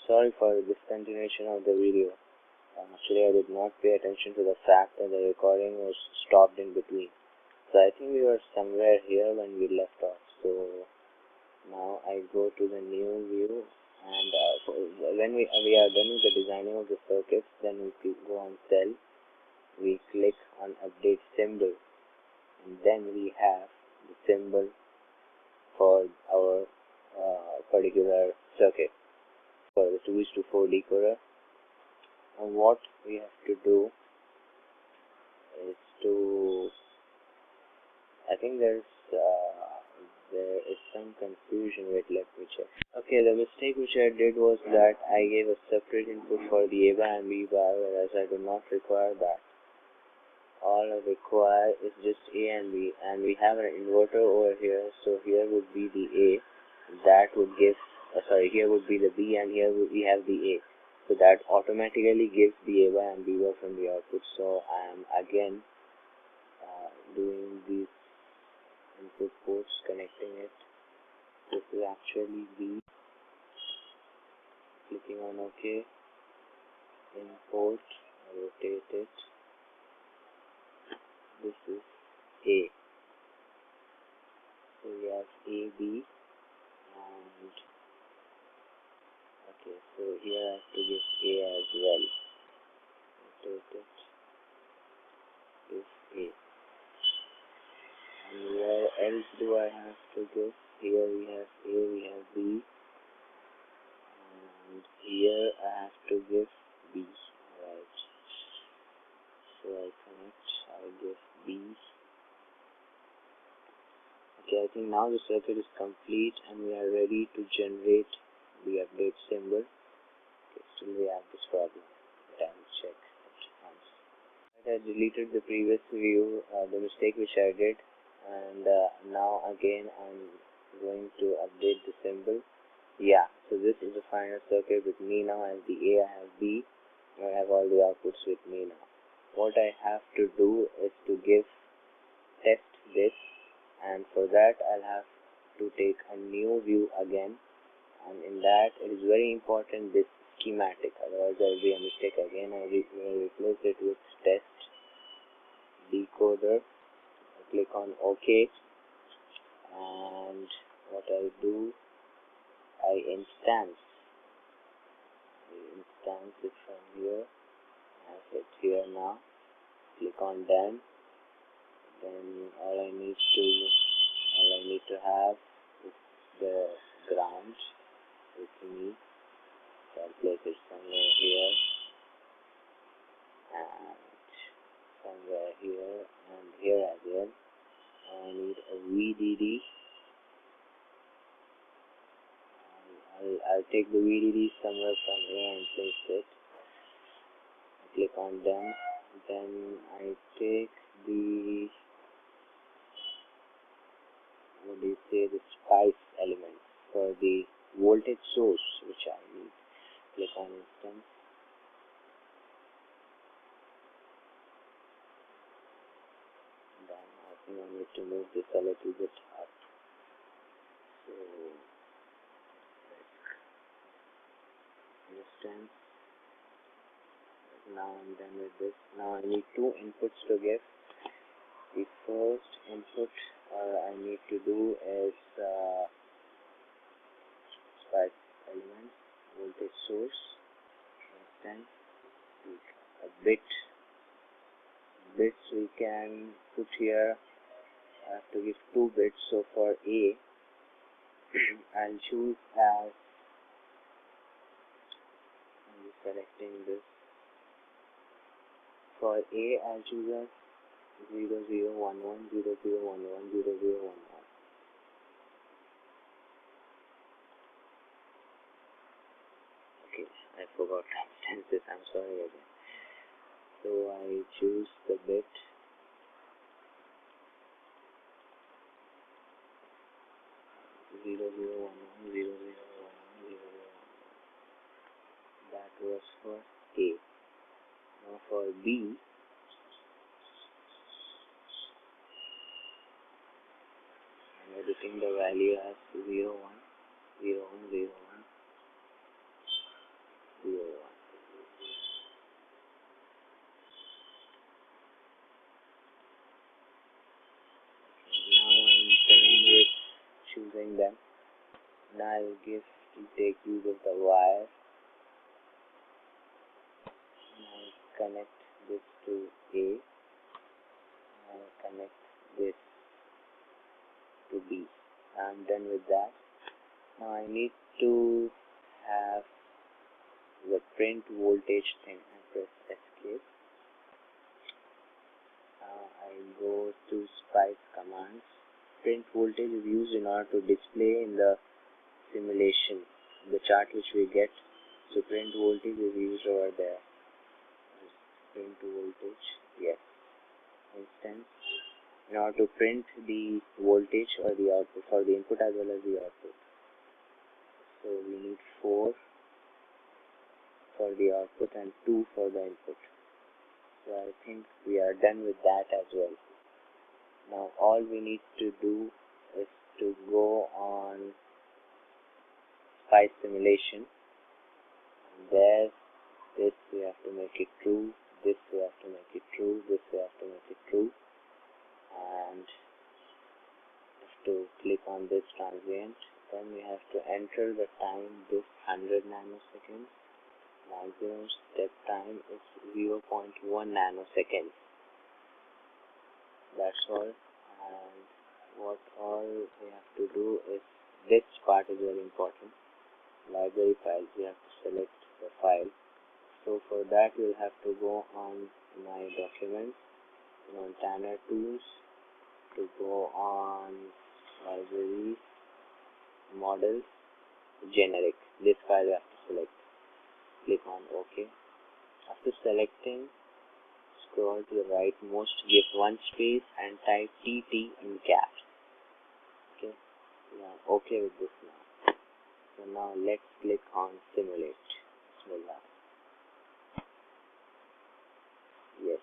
sorry for the discontinuation of the video. Actually, I did not pay attention to the fact that the recording was stopped in between. So I think we were somewhere here when we left off. So now I go to the new view, and when we are done with the designing of the circuits, then we go on cell. We click on update symbol, and then we have the symbol for our particular circuit for the 2:4 decoder. And what we have to do is to, I think there is some confusion. Wait, let me check. Okay, the mistake which I did was that I gave a separate input for the A bar and B bar, whereas I do not require that. All I require is just A and B, and we have an inverter over here, so here would be the A, that would give, here would be the B, and here we have the A. So that automatically gives the A bar and B bar from the output. So I am again doing these input ports, connecting it. This is actually B. Clicking on OK. Import, rotate it. This is A. So we have A, B, and okay, so here I have to give A as well. Rotate it. Give A. And where else do I have to give? Here we have A, we have B, and here I have to give B. Right. So I connect, I give B. Okay, I think now the circuit is complete and we are ready to generate the update symbol. Okay, still we have this problem, but I will check it once. I deleted the previous view, the mistake which I did, and now again I'm going to update the symbol. Yeah, so this is the final circuit with me now. I have the A, I have B, I have all the outputs with me now. What I have to do is to give test this, and for that I'll have to take a new view again, and in that it is very important this schematic, otherwise there will be a mistake again. I will replace it with test decoder. I click on OK, and what I do, I instance it from here. I have it here now. Click on done. Then all I need to have is the ground with me. So I'll place it somewhere here and somewhere here and here as well. I need a VDD. I'll take the VDD somewhere from here and place it. I click on done. Then I take the, what do you say, the spice element for the voltage source which I need. Click on instance. Then I think I need to move this a little bit up. So instance. Now I'm done with this. Now I need two inputs to give. The first input I need to do is spice elements, voltage source, instance, a bits we can put here. I have to give 2 bits. So for A, I'll choose as, I'm selecting this. For A, I'll choose as 0011 0011 0011. Okay, I forgot instances. I'm sorry again. So I choose the bit. That was for A. Now for B, I'm editing the value as 01 01 01. I'll take use of the wire. I'll connect this to A. I'll connect this to B. I'm done with that. Now I need to have the print voltage thing. I press escape. I go to spice commands. Print voltage is used in order to display in the simulation the chart which we get. So print voltage is used over there. Print voltage, yes. Instance, in order to print the voltage or the output for the input as well as the output. So we need 4 for the output and 2 for the input. So I think we are done with that as well. Now all we need to do is to go on spice simulation. There, this we have to make it true, this we have to make it true, this we have to make it true, and have to click on this transient. Then we have to enter the time, this 100 nanoseconds. Maximum step time is 0.1 nanoseconds. That's all. And what all we have to do is, this part is very important. Library files, we have to select the file. So for that you'll have to go on my documents, Montana tools, to go on libraries, models, generic. This file you have to select. Click on OK. After selecting, scroll to the rightmost, give 1 space and type TT in caps. Okay, we are okay with this now. So now let's click on simulate. Bismillah. Yes.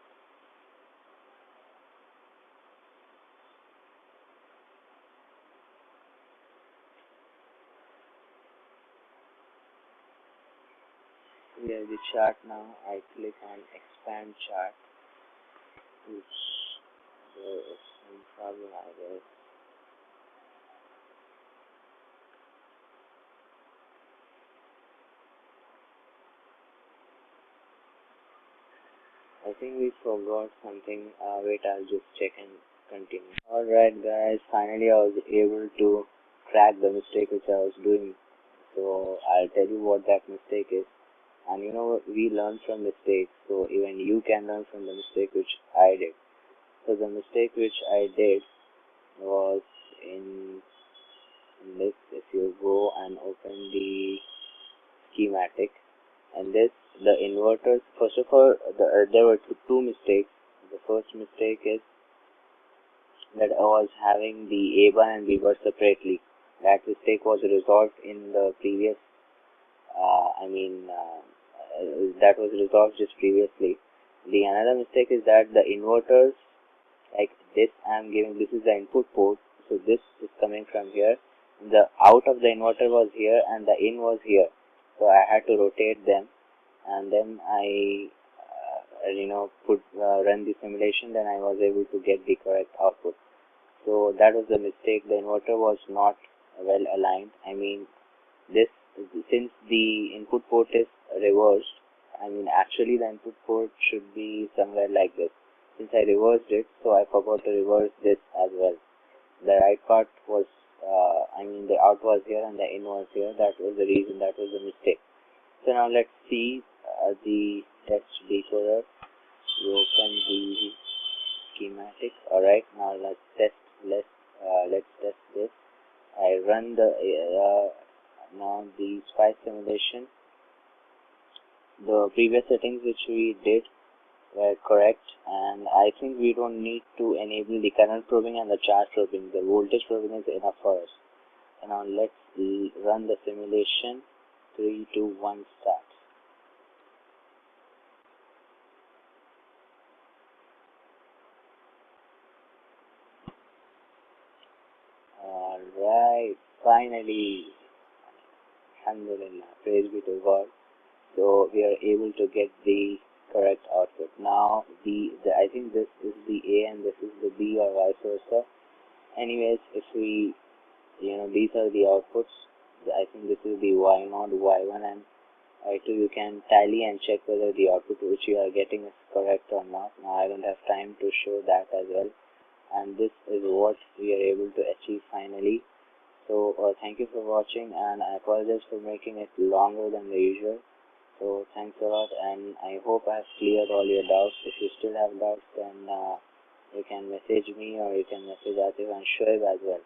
We have the chart now. I click on expand chart. Oops, there is some problem, I guess. I think we forgot something. Wait, I'll just check and continue. Alright guys, finally I was able to crack the mistake which I was doing. So I'll tell you what that mistake is. And we learn from mistakes, so even you can learn from the mistake which I did. So the mistake which I did was in this. If you go and open the schematic, and this, the inverters, first of all, there were two mistakes. The first mistake is that I was having the A bar and B bar separately. That mistake was resolved in the previous, that was resolved just previously. The another mistake is that the inverters, like this, this is the input port, so this is coming from here. The out of the inverter was here and the in was here, so I had to rotate them, and then I run the simulation. Then I was able to get the correct output. So that was the mistake. The inverter was not well aligned. This, since the input port is reversed, actually the input port should be somewhere like this. Since I reversed it, so I forgot to reverse this as well. The right part was, the out was here and the in was here. That was the reason, that was the mistake. So now let's see the test decoder. We open the schematic. Alright, now let's test this. I run the now the spice simulation. The previous settings which we did were correct, and I think we don't need to enable the current probing and the charge probing. The voltage probing is enough for us. And now let's run the simulation. 3, 2, 1, start. Alright, finally, alhamdulillah, praise be to God. So we are able to get the correct output. Now I think this is the A and this is the B, or vice versa. Anyways, if we, these are the outputs. I think this is the y0, y1 and y2. You can tally and check whether the output which you are getting is correct or not. Now I don't have time to show that as well, and this is what we are able to achieve finally. So thank you for watching, and I apologize for making it longer than the usual. So thanks a lot, and I hope I have cleared all your doubts. If you still have doubts, then you can message me or you can message Atif and Shoaib as well.